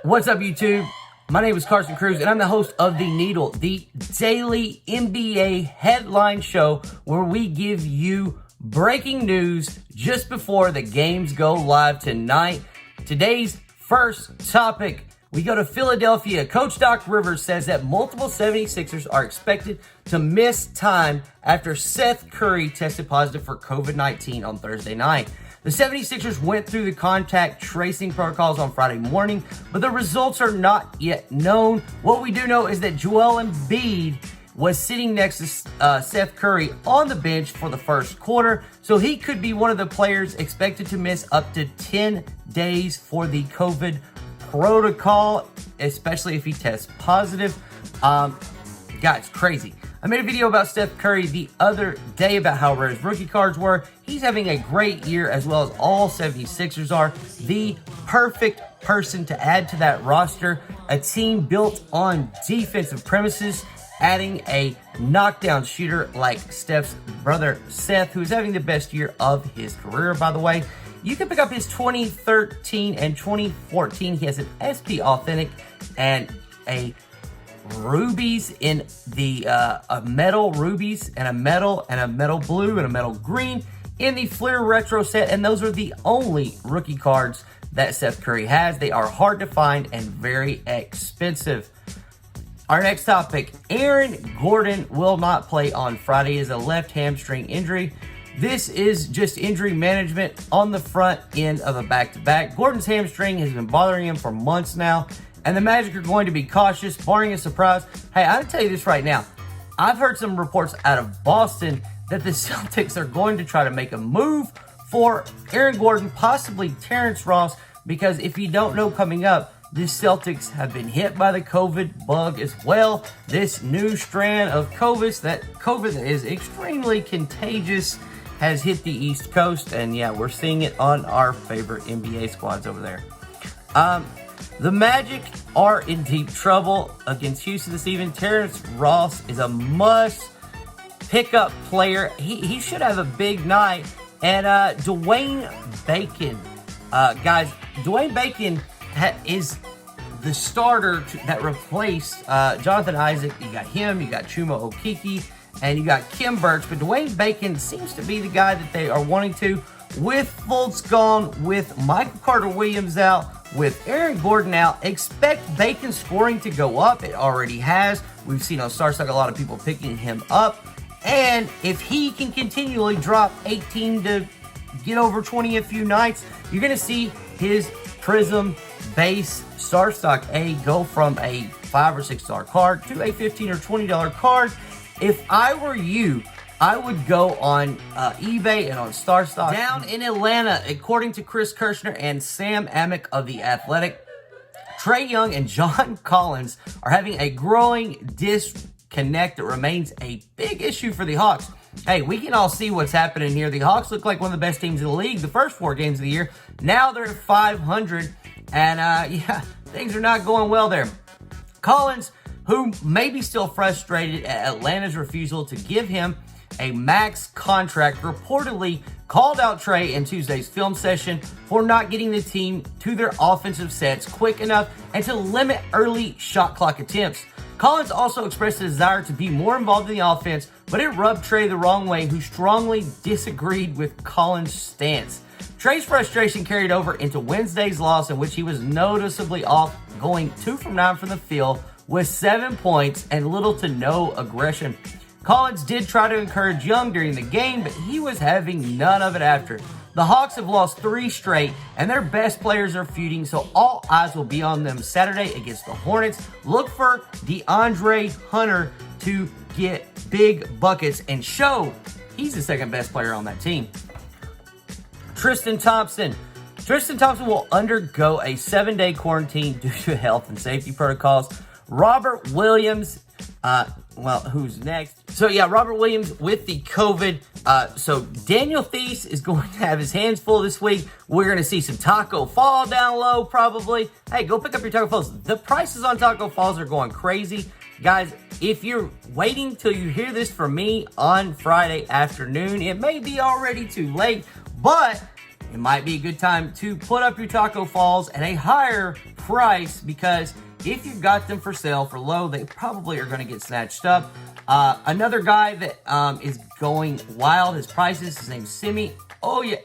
What's up, YouTube? My name is Carson Cruz, and I'm the host of The Needle, the daily NBA headline show where we give you breaking news just before the games go live tonight. Today's first topic, we go to Philadelphia. Coach Doc Rivers says that multiple 76ers are expected to miss time after Seth Curry tested positive for COVID-19 on Thursday night. The 76ers went through the contact tracing protocols on Friday morning, but the results are not yet known. What we do know is that Joel Embiid was sitting next to Seth Curry on the bench for the first quarter, so he could be one of the players expected to miss up to 10 days for the COVID protocol, especially if he tests positive. Guys, crazy. I made a video about Steph Curry the other day about how rare his rookie cards were. He's having a great year, as well as all 76ers are. The perfect person to add to that roster. A team built on defensive premises, adding a knockdown shooter like Steph's brother Seth, who's having the best year of his career, by the way. You can pick up his 2013 and 2014. He has an SP Authentic and a rubies in the a metal rubies and a metal blue and a metal green in the Fleer Retro set, and those are the only rookie cards that Seth Curry has. They are hard to find and very expensive. Our next topic, Aaron Gordon will not play on Friday as a left hamstring injury. This is just injury management on the front end of a back-to-back. Gordon's hamstring has been bothering him for months now, and the Magic are going to be cautious, barring a surprise. Hey, I'll tell you this right now. I've heard some reports out of Boston that the Celtics are going to try to make a move for Aaron Gordon, possibly Terrence Ross, because if you don't know coming up, the Celtics have been hit by the COVID bug as well. This new strand of COVID that is extremely contagious has hit the East Coast, and yeah, we're seeing it on our favorite NBA squads over there. The Magic are in deep trouble against Houston this evening. Terrence Ross is a must-pick-up player. He should have a big night. And Dwayne Bacon. Guys, Dwayne Bacon is the starter that replaced Jonathan Isaac. You got him, you got Chuma Okeke, and you got Kim Birch. But Dwayne Bacon seems to be the guy that they are wanting to. With Fultz gone, with Michael Carter-Williams out, with Aaron Gordon out, expect Bacon scoring to go up. It already has. We've seen on StarStock a lot of people picking him up. And if he can continually drop 18 to get over 20 a few nights, you're going to see his Prism base StarStock A go from a $5 or $6 card to a $15 or $20 card. If I were you, I would go on eBay and on StarStock. Down in Atlanta, according to Chris Kirshner and Sam Amick of The Athletic, Trae Young and John Collins are having a growing disconnect that remains a big issue for the Hawks. Hey, we can all see what's happening here. The Hawks look like one of the best teams in the league the first 4 games of the year. Now they're at 500, and yeah, things are not going well there. Collins, who may be still frustrated at Atlanta's refusal to give him a max contract, reportedly called out Trae in Tuesday's film session for not getting the team to their offensive sets quick enough and to limit early shot clock attempts. Collins also expressed a desire to be more involved in the offense, but it rubbed Trae the wrong way, who strongly disagreed with Collins' stance. Trae's frustration carried over into Wednesday's loss, in which he was noticeably off, going 2 from 9 from the field with 7 points and little to no aggression. Collins did try to encourage Young during the game, but he was having none of it after. The Hawks have lost 3 straight, and their best players are feuding, so all eyes will be on them Saturday against the Hornets. Look for DeAndre Hunter to get big buckets and show he's the second best player on that team. Tristan Thompson. Tristan Thompson will undergo a 7-day quarantine due to health and safety protocols. Robert Williams, who's next? So yeah, Robert Williams with the COVID. So Daniel Theis is going to have his hands full this week. We're going to see some Taco Fall down low probably. Hey, go pick up your Taco Falls. The prices on Taco Falls are going crazy. Guys, if you're waiting till you hear this from me on Friday afternoon, it may be already too late, but it might be a good time to put up your taco falls at a higher price, because if you've got them for sale for low, they probably are going to get snatched up. Another guy that is going wild, his prices, his name's Semi Ojeleye,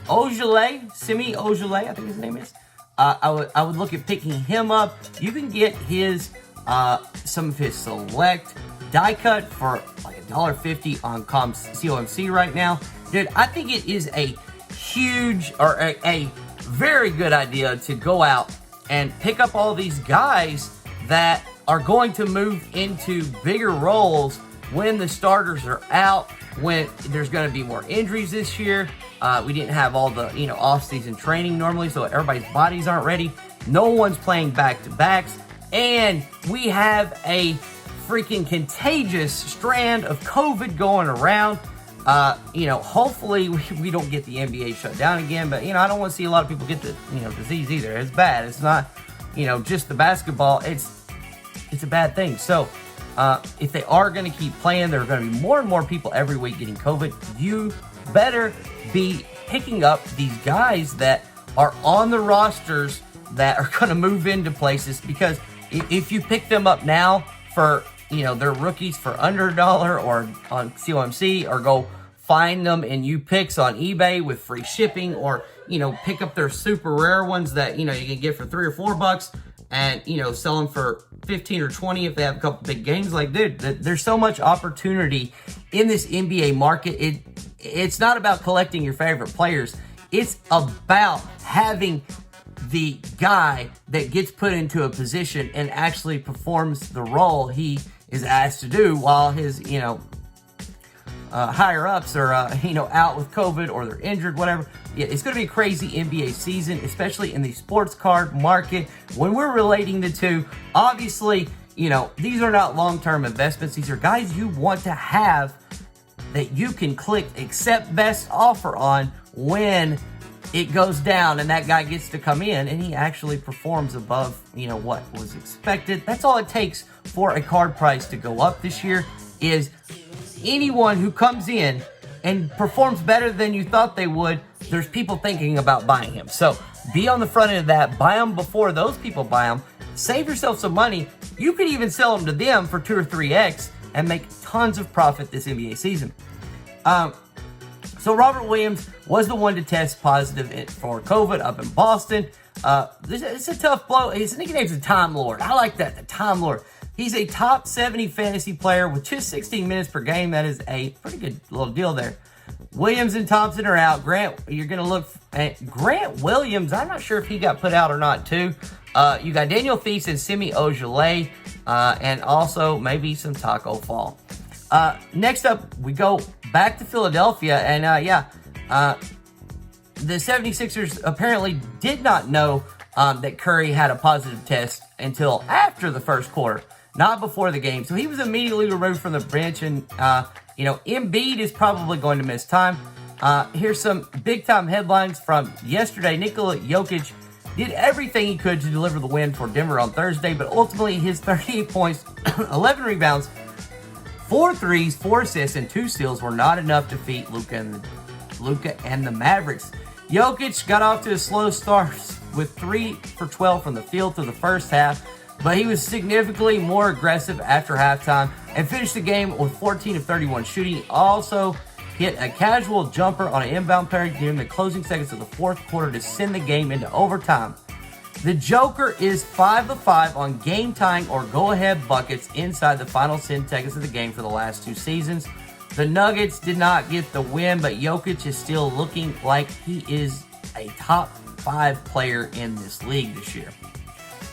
I think his name is. I would look at picking him up. You can get his some of his select die cut for like $1.50 on COMC right now. Dude, I think it is a huge, or a very good idea to go out and pick up all these guys that are going to move into bigger roles when the starters are out, when there's going to be more injuries this year. We didn't have all the, off-season training normally, so everybody's bodies aren't ready. No one's playing back-to-backs, and we have a freaking contagious strand of COVID going around. Hopefully we don't get the NBA shut down again, but, I don't want to see a lot of people get the, disease either. It's bad. It's not, just the basketball. It's a bad thing. So, if they are going to keep playing, there are going to be more and more people every week getting COVID. You better be picking up these guys that are on the rosters that are going to move into places, because if you pick them up now for, they're rookies for under $1 or on COMC, or go find them in U-Picks on eBay with free shipping, or, pick up their super rare ones that, you can get for $3 or $4 and, sell them for 15 or 20 if they have a couple big games. Like, dude, there's so much opportunity in this NBA market. It's not about collecting your favorite players. It's about having the guy that gets put into a position and actually performs the role he is asked to do, while his, higher ups are, out with COVID or they're injured, whatever. Yeah, it's going to be a crazy NBA season, especially in the sports card market. When we're relating the two, obviously, these are not long-term investments. These are guys you want to have that you can click accept best offer on when it goes down, and that guy gets to come in and he actually performs above, what was expected. That's all it takes for a card price to go up this year, is anyone who comes in and performs better than you thought they would, there's people thinking about buying him. So be on the front end of that. Buy them before those people buy them. Save yourself some money. You could even sell them to them for 2 or 3x and make tons of profit this NBA season. So Robert Williams was the one to test positive for COVID up in Boston. It's a tough blow. His nickname's the Time Lord. I like that, the Time Lord. He's a top 70 fantasy player with just 16 minutes per game. That is a pretty good little deal there. Williams and Thompson are out. Grant, you're going to look at Grant Williams. I'm not sure if he got put out or not, too. You got Daniel Theis and Semi Ojeleye, and also maybe some Taco Fall. Next up, we go back to Philadelphia, and the 76ers apparently did not know that Curry had a positive test until after the first quarter, not before the game. So he was immediately removed from the bench, and, Embiid is probably going to miss time. Here's some big-time headlines from yesterday. Nikola Jokic did everything he could to deliver the win for Denver on Thursday, but ultimately his 38 points, 11 rebounds, 4 threes, 4 assists, and 2 steals were not enough to defeat Luca and the Mavericks. Jokic got off to a slow start with 3 for 12 from the field through the first half, but he was significantly more aggressive after halftime and finished the game with 14 of 31 shooting. He also hit a casual jumper on an inbound play during the closing seconds of the fourth quarter to send the game into overtime. The Joker is 5 of 5 on game-tying or go-ahead buckets inside the final 10 seconds of the game for the last 2 seasons. The Nuggets did not get the win, but Jokic is still looking like he is a top 5 player in this league this year.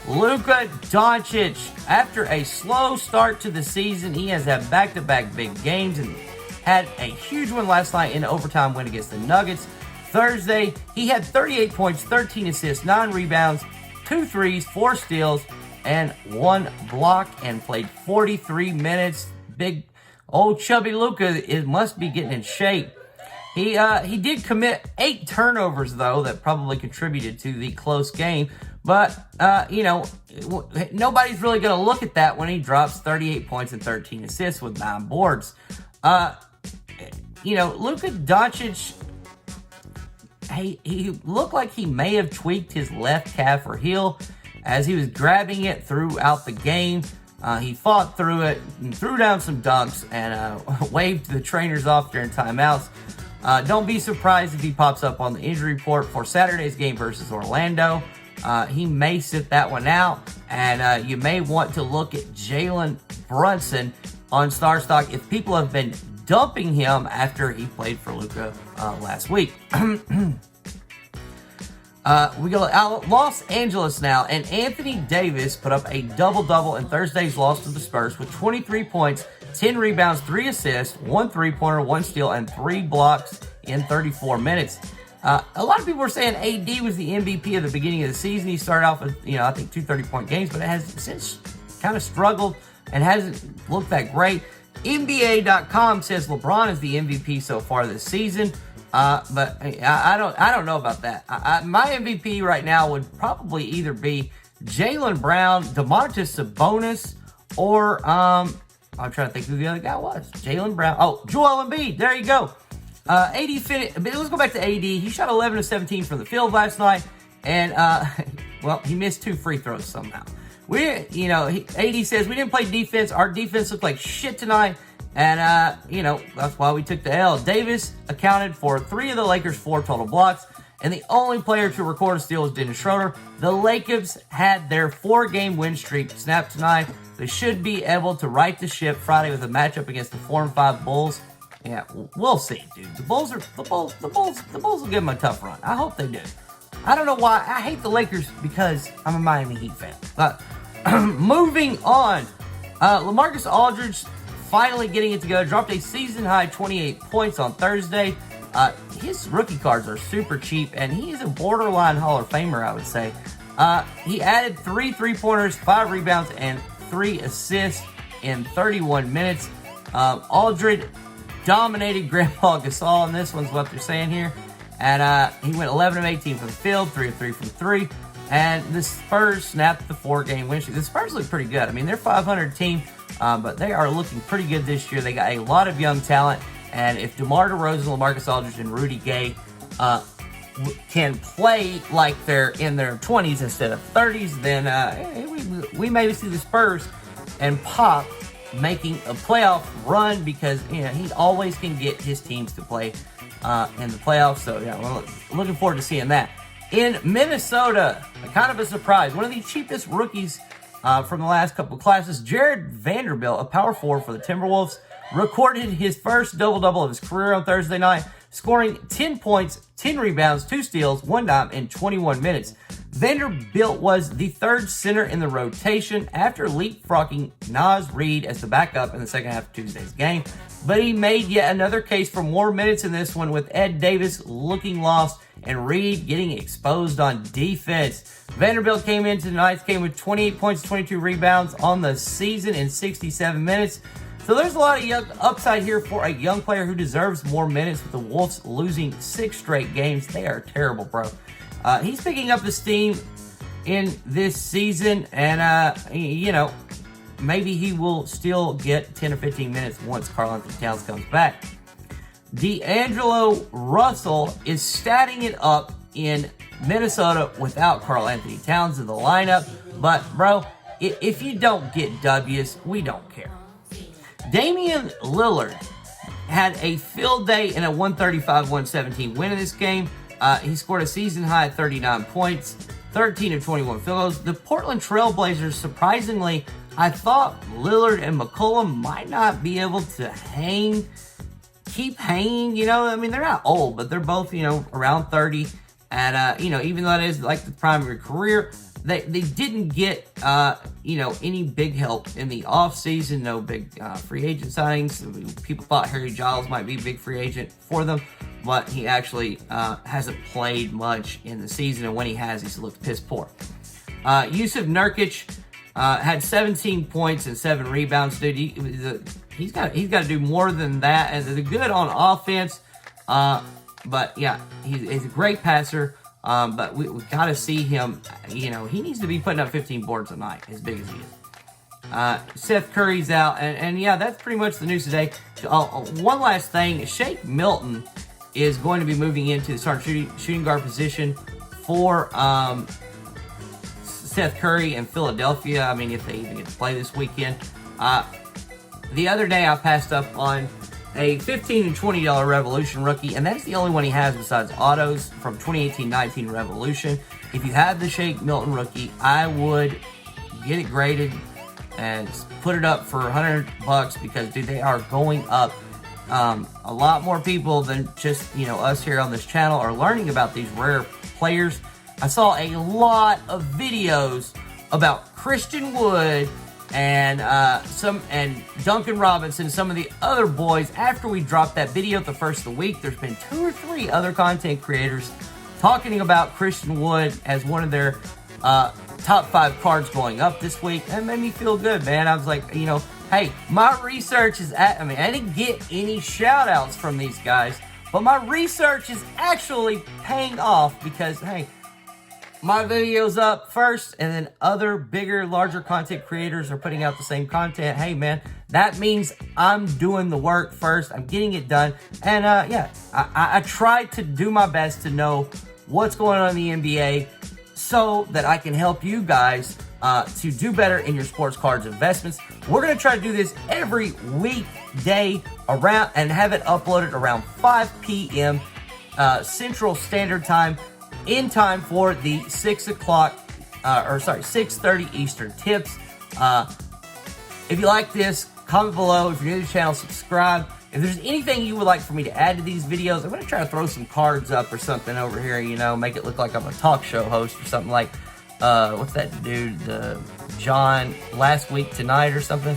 Luca Doncic, after a slow start to the season, he has had back-to-back big games and had a huge one last night in an overtime win against the Nuggets. Thursday, he had 38 points, 13 assists, 9 rebounds, 2 threes, 4 steals, and 1 block, and played 43 minutes. Big old chubby Luca must be getting in shape. He did commit 8 turnovers, though, that probably contributed to the close game. But, nobody's really going to look at that when he drops 38 points and 13 assists with 9 boards. Luka Doncic he looked like he may have tweaked his left calf or heel as he was grabbing it throughout the game. He fought through it and threw down some dunks and waved the trainers off during timeouts. Don't be surprised if he pops up on the injury report for Saturday's game versus Orlando. He may sit that one out, and you may want to look at Jalen Brunson on Star Stock if people have been dumping him after he played for Luca last week. We go to Los Angeles now, and Anthony Davis put up a double-double in Thursday's loss to the Spurs with 23 points, 10 rebounds, 3 assists, 1 3-pointer, 1 steal, and 3 blocks in 34 minutes. A lot of people were saying AD was the MVP of the beginning of the season. He started off with, I think 2 30-point games, but it has since kind of struggled and hasn't looked that great. NBA.com says LeBron is the MVP so far this season. But I don't know about that. My MVP right now would probably either be Jaylen Brown, Domantas Sabonis, or I'm trying to think who the other guy was. Jaylen Brown. Oh, Joel Embiid. There you go. AD finished. Let's go back to AD. He shot 11 of 17 from the field last night, and well, he missed 2 free throws somehow. AD says we didn't play defense. Our defense looked like shit tonight. And, that's why we took the L. Davis accounted for 3 of the Lakers' 4 total blocks, and the only player to record a steal was Dennis Schroeder. The Lakers had their 4-game win streak snapped tonight. They should be able to right the ship Friday with a matchup against the 4-5 Bulls. Yeah, we'll see, dude. The Bulls will give them a tough run. I hope they do. I don't know why. I hate the Lakers because I'm a Miami Heat fan. But moving on, Lamarcus Aldridge finally getting it together, dropped a season-high 28 points on Thursday. His rookie cards are super cheap, and he is a borderline Hall of Famer, I would say. He added 3 3-pointers, 5 rebounds, and 3 assists in 31 minutes. Aldridge dominated Grandpa Gasol, and this one's what they're saying here. And he went 11 of 18 from the field, 3 of 3 from 3. And the Spurs snapped the 4-game win streak. The Spurs look pretty good. I mean, they're a 500 team. But they are looking pretty good this year. They got a lot of young talent. And if DeMar DeRozan, LaMarcus Aldridge, and Rudy Gay can play like they're in their 20s instead of 30s, then we may see the Spurs and Pop making a playoff run because he always can get his teams to play in the playoffs. So, we're looking forward to seeing that. In Minnesota, kind of a surprise, one of the cheapest rookies from the last couple of classes, Jared Vanderbilt, a power forward for the Timberwolves, recorded his first double-double of his career on Thursday night, scoring 10 points, 10 rebounds, 2 steals, 1 dime in 21 minutes. Vanderbilt was the 3rd center in the rotation after leapfrogging Naz Reid as the backup in the second half of Tuesday's game, but he made yet another case for more minutes in this one with Ed Davis looking lost and Reid getting exposed on defense. Vanderbilt came into tonight's game with 28 points, 22 rebounds on the season in 67 minutes. So there's a lot of young upside here for a young player who deserves more minutes with the Wolves losing 6 straight games. They are terrible, bro. He's picking up the steam in this season, and, maybe he will still get 10 or 15 minutes once Karl-Anthony Towns comes back. D'Angelo Russell is statting it up in Minnesota without Karl-Anthony Towns in the lineup. But, bro, if you don't get W's, we don't care. Damien Lillard had a field day in a 135-117 win in this game. He scored a season-high 39 points, 13 of 21 field goals. The Portland Trail Blazers, surprisingly, I thought Lillard and McCollum might not be able to keep hanging, they're not old, but they're both, around 30. And, even though that is like the prime of your career, they didn't get, any big help in the offseason, no big free agent signings. People thought Harry Giles might be a big free agent for them, but he actually hasn't played much in the season, and when he has, he's looked piss poor. Yusuf Nurkic had 17 points and 7 rebounds. Dude, he's got to do more than that, and they're good on offense. But yeah, he's a great passer. But we got to see him. He needs to be putting up 15 boards a night, as big as he is. Seth Curry's out, and yeah, that's pretty much the news today. One last thing, Shake Milton is going to be moving into the starting shooting guard position for Seth Curry in Philadelphia. I mean, if they even get to play this weekend. The other day, I passed up on a $15 and $20 Revolution rookie, and that's the only one he has besides autos from 2018-19 Revolution. If you have the Shake Milton rookie, I would get it graded and put it up for $100 because, dude, they are going up. A lot more people than just, us here on this channel are learning about these rare players. I saw a lot of videos about Christian Wood and Duncan Robinson, some of the other boys. After we dropped that video at the first of the week, there's been 2 or 3 other content creators talking about Christian Wood as one of their top 5 cards going up this week. That made me feel good, man. I was like, hey, my research is I didn't get any shout outs from these guys, but my research is actually paying off because, hey, my video's up first, and then other bigger, larger content creators are putting out the same content. Hey, man, that means I'm doing the work first. I'm getting it done. And, I try to do my best to know what's going on in the NBA so that I can help you guys to do better in your sports cards investments. We're going to try to do this every weekday around and have it uploaded around 5 p.m. Central Standard Time, in time for the 6:30 Eastern tips. If you like this, comment below. If you're new to the channel, subscribe. If there's anything you would like for me to add to these videos, I'm going to try to throw some cards up or something over here, make it look like I'm a talk show host or something like, what's that dude, John, Last Week Tonight or something.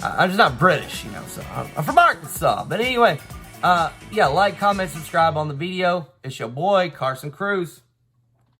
I'm just not British, so I'm from Arkansas. But anyway, like, comment, subscribe on the video. It's your boy, Carson Cruz.